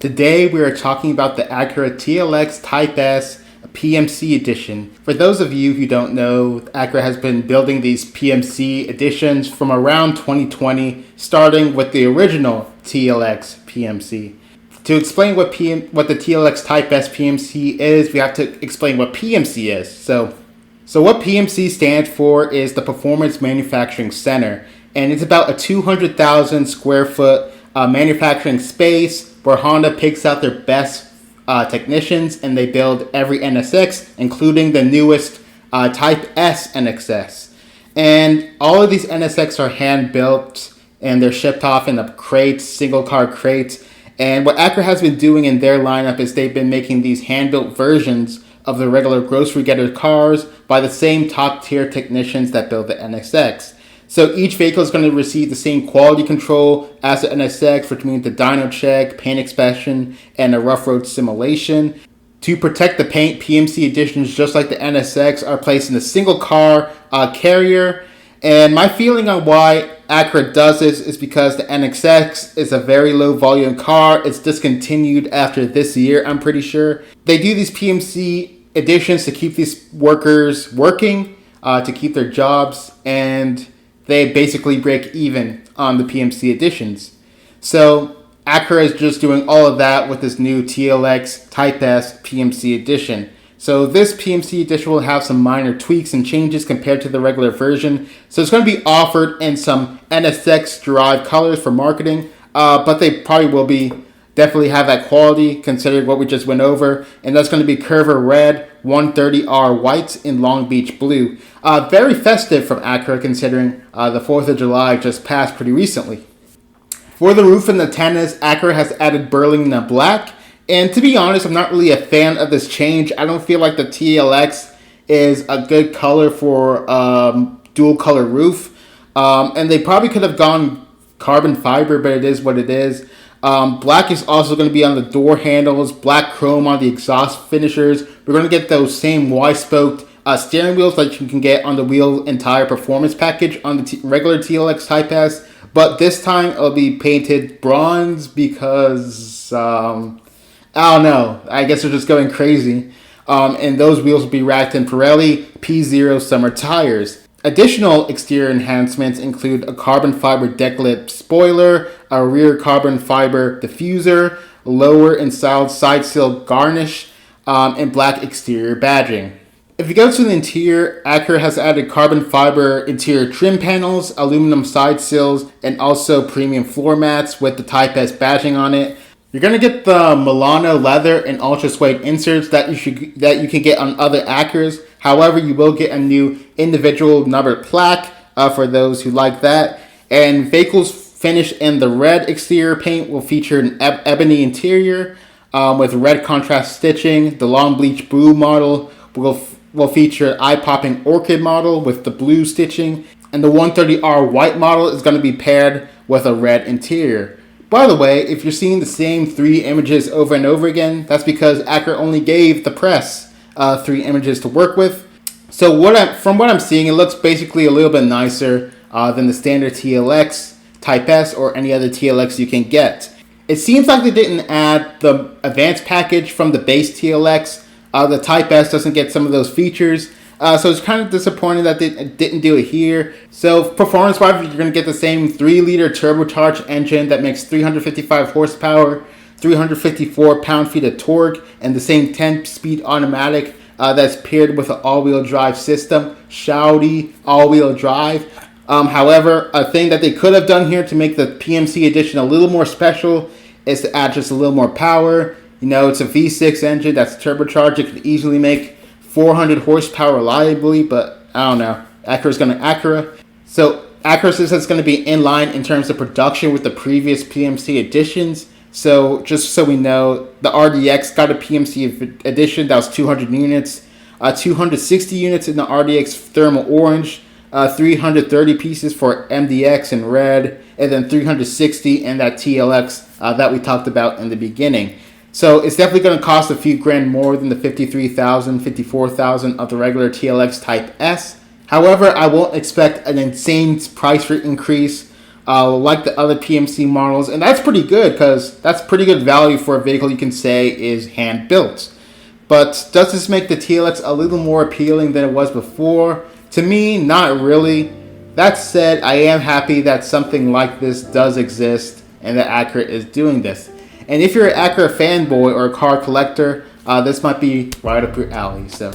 Today we are talking about the Acura TLX Type S PMC Edition. For those of you who don't know, Acura has been building these PMC editions from around 2020, starting with the original TLX PMC. To explain what the TLX Type S PMC is, we have to explain what PMC is. So what PMC stands for is the Performance Manufacturing Center, and it's about a 200,000 square foot manufacturing space where Honda picks out their best technicians and they build every NSX, including the newest Type S NSX. And all of these NSX are hand built and they're shipped off in the crates, single car crates. And what Acura has been doing in their lineup is they've been making these hand built versions of the regular grocery getter cars by the same top tier technicians that build the NSX. So each vehicle is going to receive the same quality control as the NSX, which means the dyno check, paint inspection, and a rough road simulation. To protect the paint, PMC editions, just like the NSX, are placed in a single car carrier. And my feeling on why Acura does this is because the NSX is a very low volume car. It's discontinued after this year, I'm pretty sure. They do these PMC editions to keep these workers working, to keep their jobs, and they basically break even on the PMC editions. So Acura is just doing all of that with this new TLX Type S PMC edition. So this PMC edition will have some minor tweaks and changes compared to the regular version. So it's going to be offered in some NSX derived colors for marketing, but they probably will definitely have that quality considering what we just went over. And that's going to be Curva Red, 130R whites in Long Beach Blue. Very festive from Acura considering the 4th of July just passed pretty recently. For the roof and the antennas, Acura has added Burlington Black. And to be honest, I'm not really a fan of this change. I don't feel like the TLX is a good color for dual color roof. And they probably could have gone carbon fiber, but it is what it is. Black is also going to be on the door handles, black chrome on the exhaust finishers. We're going to get those same Y-spoked steering wheels that you can get on the Wheel Entire Performance package on the regular TLX Type S. But this time it'll be painted bronze because, I don't know, I guess they're just going crazy. And those wheels will be racked in Pirelli P0 summer tires. Additional exterior enhancements include a carbon fiber deck lip spoiler, a rear carbon fiber diffuser, lower and side sill garnish, and black exterior badging. If you go to the interior, Acura has added carbon fiber interior trim panels, aluminum side sills, and also premium floor mats with the Type S badging on it. You're going to get the Milano leather and ultra suede inserts that you can get on other Acuras. However, you will get a new individual numbered plaque for those who like that. And vehicles finished in the red exterior paint will feature an ebony interior with red contrast stitching. The Long Bleach Blue model will feature eye-popping orchid model with the blue stitching. And the 130R white model is going to be paired with a red interior. By the way, if you're seeing the same 3 images over and over again, that's because Acura only gave the press 3 images to work with. So from what I'm seeing, it looks basically a little bit nicer than the standard TLX Type S or any other TLX you can get. It seems like they didn't add the advanced package from the base TLX. The Type S doesn't get some of those features. So it's kind of disappointing that they didn't do it here. So performance-wise, you're going to get the same 3-liter turbocharged engine that makes 355 horsepower, 354 pound-feet of torque, and the same 10-speed automatic that's paired with an all-wheel drive system. Shouty all-wheel drive. However, a thing that they could have done here to make the PMC edition a little more special is to add just a little more power. You know, it's a V6 engine that's turbocharged. It could easily make 400 horsepower reliably, but I don't know. Acura. So Acura says it's going to be in line in terms of production with the previous PMC editions. So just so we know, the RDX got a PMC edition that was 200 units, 260 units in the RDX thermal orange, 330 pieces for MDX in red, and then 360 in that TLX that we talked about in the beginning. So it's definitely going to cost a few grand more than the $53,000, $54,000 of the regular TLX Type S. However, I won't expect an insane price increase like the other PMC models, and that's pretty good because that's pretty good value for a vehicle you can say is hand built. But does this make the TLX a little more appealing than it was before? To me, not really. That said, I am happy that something like this does exist and that Acura is doing this. And if you're an Acura fanboy or a car collector, this might be right up your alley. So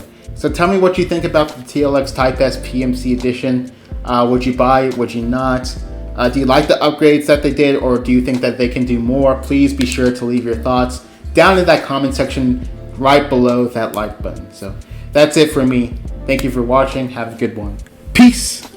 tell me what you think about the TLX Type S PMC Edition. Would you buy it? Would you not? Do you like the upgrades that they did, or do you think that they can do more? Please be sure to leave your thoughts down in that comment section right below that like button. So that's it for me. Thank you for watching. Have a good one. Peace.